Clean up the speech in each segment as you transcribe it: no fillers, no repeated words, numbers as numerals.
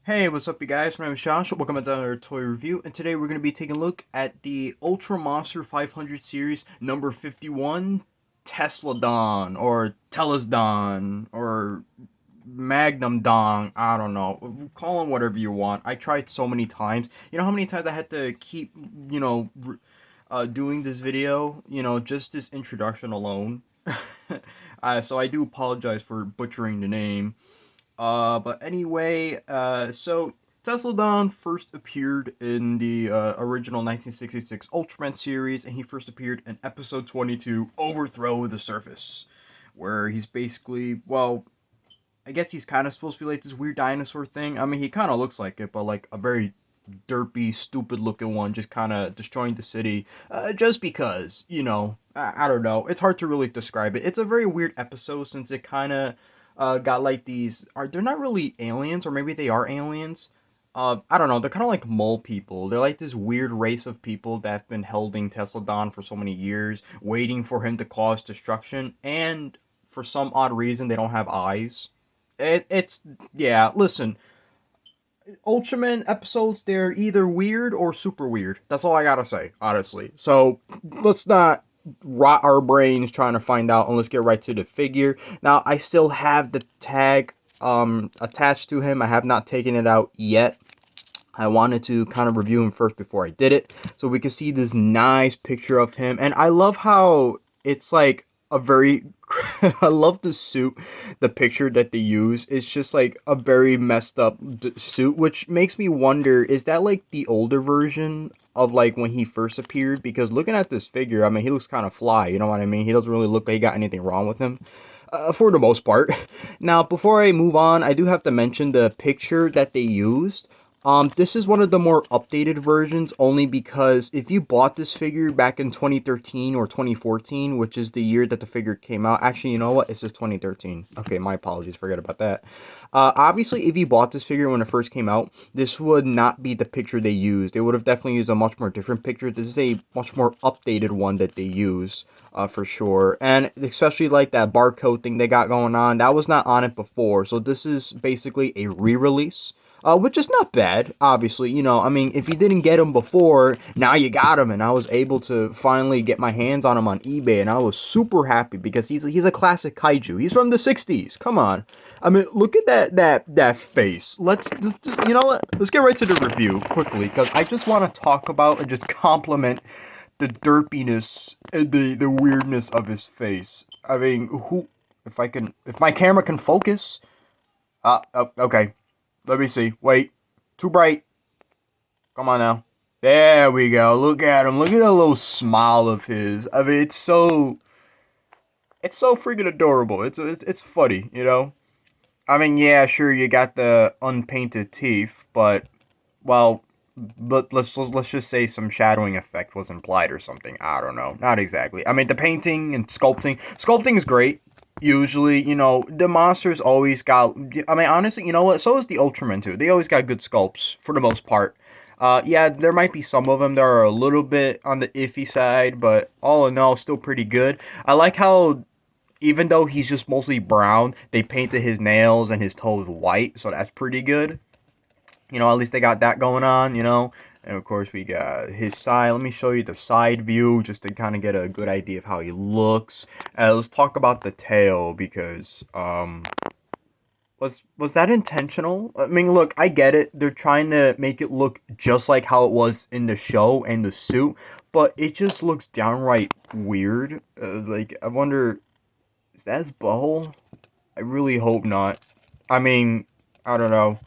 Hey, what's up, you guys? My name is Josh. Welcome to another toy review, and today we're going to be taking a look at the Ultra Monster 500 series number 51, Tesladon, or Telesdon, or Magnum Dong. I don't know. Call them whatever you want. I tried so many times. You know how many times I had to keep, doing this video? Just this introduction alone. So I do apologize for butchering the name. But anyway, so Tesladon first appeared in the original 1966 Ultraman series, and he first appeared in episode 22, Overthrow the Surface, where he's basically, well, I guess he's kind of supposed to be like this weird dinosaur thing. I mean, he kind of looks like it, but like a very derpy, stupid looking one, just kind of destroying the city, just because, I don't know. It's hard to really describe it. It's a very weird episode since it kind of got like these. They're not really aliens, or maybe they are aliens. I don't know. They're kind of like mole people. They're like this weird race of people that have been holding Tesladon for so many years, waiting for him to cause destruction, and for some odd reason, they don't have eyes. It's yeah. Listen, Ultraman episodes, they're either weird or super weird. That's all I gotta say, honestly. So let's not rot our brains trying to find out, and let's get right to the figure. Now, I still have the tag attached to him. I have not taken it out yet. I wanted to kind of review him first before I did it, so we can see this nice picture of him. And I love how it's like a very I love the suit, the picture that they use. It's just like a very messed up suit, which makes me wonder, is that like the older version of like when he first appeared? Because looking at this figure, I mean, he looks kind of fly, you know what I mean? He doesn't really look like he got anything wrong with him. For the most part. Now, before I move on, I do have to mention the picture that they used. This is one of the more updated versions only because if you bought this figure back in 2013 or 2014, which is the year that the figure came out. Actually, you know what? It says 2013. Okay, my apologies. Forget about that. Obviously, if you bought this figure when it first came out, this would not be the picture they used. They would have definitely used a much more different picture. This is a much more updated one that they use, for sure. And especially like that barcode thing they got going on, that was not on it before. So this is basically a re-release, which is not bad, obviously. I mean, if you didn't get him before, now you got him, and I was able to finally get my hands on him on eBay, and I was super happy because he's a classic kaiju. He's from the 60s. Come on. I mean, look at that face. You know what? Let's get right to the review quickly because I just want to talk about and just compliment the derpiness and the weirdness of his face. I mean, if my camera can focus. Okay. Let me see. Wait. Too bright. Come on now. There we go. Look at him. Look at that little smile of his. I mean, it's so freaking adorable. It's funny, you know? I mean, yeah, sure, you got the unpainted teeth, but, well, let's just say some shadowing effect was implied or something. I don't know. Not exactly. I mean, the painting and sculpting is great. Usually, the monsters always got. I mean, honestly, you know what? So is the Ultraman too. They always got good sculpts for the most part. Yeah, there might be some of them that are a little bit on the iffy side, but all in all, still pretty good. I like how even though he's just mostly brown, they painted his nails and his toes white, so that's pretty good. At least they got that going on, And of course, we got his side. Let me show you the side view just to kind of get a good idea of how he looks. Let's talk about the tail because was that intentional? I mean, look, I get it. They're trying to make it look just like how it was in the show and the suit, but it just looks downright weird. Like, I wonder, is that his butthole? I really hope not. I mean, I don't know.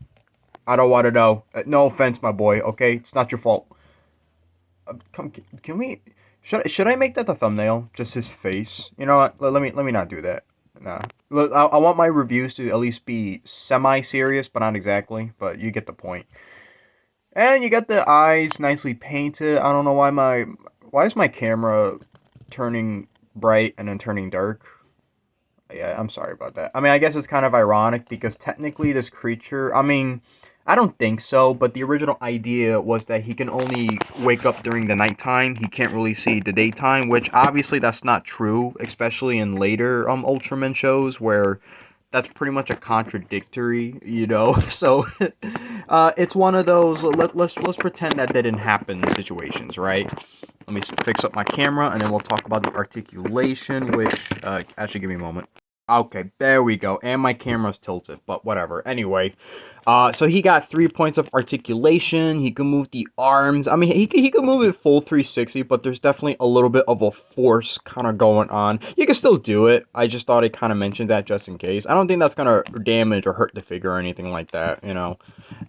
I don't want to know. No offense, my boy. Okay, it's not your fault. Can we? Should I make that the thumbnail? Just his face. You know what? Let me not do that. Nah. Look, I want my reviews to at least be semi-serious, but not exactly. But you get the point. And you got the eyes nicely painted. I don't know why is my camera turning bright and then turning dark. Yeah, I'm sorry about that. I mean, I guess it's kind of ironic because technically this creature, I mean, I don't think so, but the original idea was that he can only wake up during the nighttime. He can't really see the daytime, which obviously that's not true, especially in later Ultraman shows where that's pretty much a contradictory. So It's one of those let's pretend that didn't happen situations, right? Let me fix up my camera, and then we'll talk about the articulation, which, actually, give me a moment. Okay, there we go. And my camera's tilted, but whatever. Anyway, so he got 3 points of articulation. He can move the arms. I mean, he can move it full 360, but there's definitely a little bit of a force kind of going on. You can still do it. I just thought I kind of mentioned that just in case. I don't think that's going to damage or hurt the figure or anything like that, you know.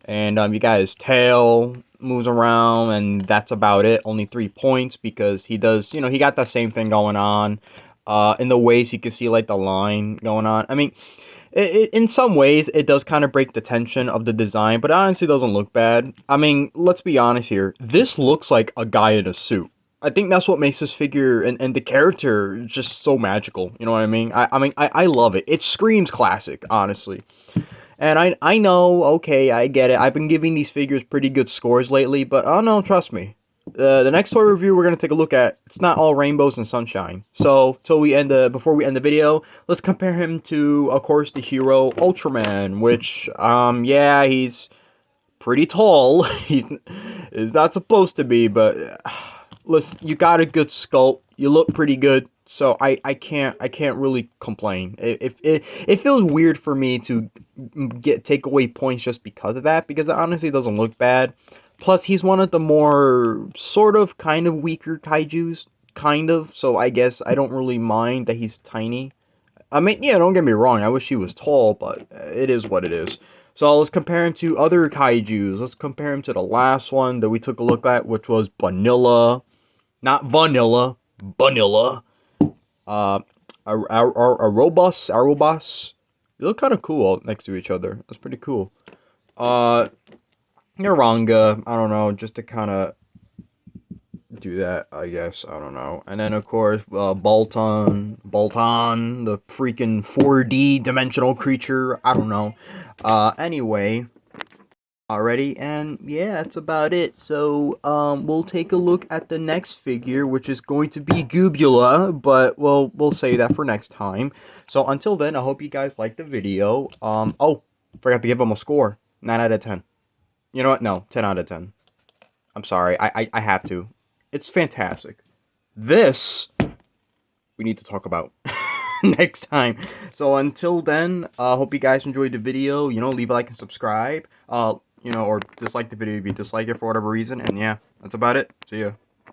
And you got his tail moves around, and that's about it. Only 3 points because he does, you know, he got that same thing going on. In the ways you can see like the line going on. I mean, in some ways it does kind of break the tension of the design, but it honestly doesn't look bad. I mean, let's be honest here. This looks like a guy in a suit. I think that's what makes this figure and the character just so magical. You know what I mean? I love it. It screams classic, honestly. And I know, okay, I get it. I've been giving these figures pretty good scores lately, but oh no, trust me. The next toy review we're gonna take a look at, it's not all rainbows and sunshine. So before we end the video, let's compare him to, of course, the hero Ultraman, which yeah, he's pretty tall. He's not supposed to be, but listen, you got a good sculpt. You look pretty good. So I can't really complain. It feels weird for me to take away points just because of that, because it honestly doesn't look bad. Plus, he's one of the more sort of kind of weaker kaijus, kind of. So I guess I don't really mind that he's tiny. I mean, yeah, don't get me wrong. I wish he was tall, but it is what it is. So let's compare him to other kaijus. Let's compare him to the last one that we took a look at, which was Vanilla. Not Vanilla, Vanilla. Uh, Arobos. They look kind of cool next to each other. That's pretty cool. Uh, Naranga. I don't know, just to kind of do that, I guess. I don't know. And then, of course, Bolton, the freaking 4D dimensional creature. I don't know. Anyway, already, and yeah, that's about it. So we'll take a look at the next figure, which is going to be Gubula, but we'll say that for next time. So until then, I hope you guys liked the video. Oh, forgot to give him a score. 9 out of 10. You know what? No, 10 out of 10. I'm sorry, I have to. It's fantastic. This we need to talk about next time. So until then, hope you guys enjoyed the video. You know, leave a like and subscribe. You know, or dislike the video if you dislike it for whatever reason. And yeah, that's about it. See ya.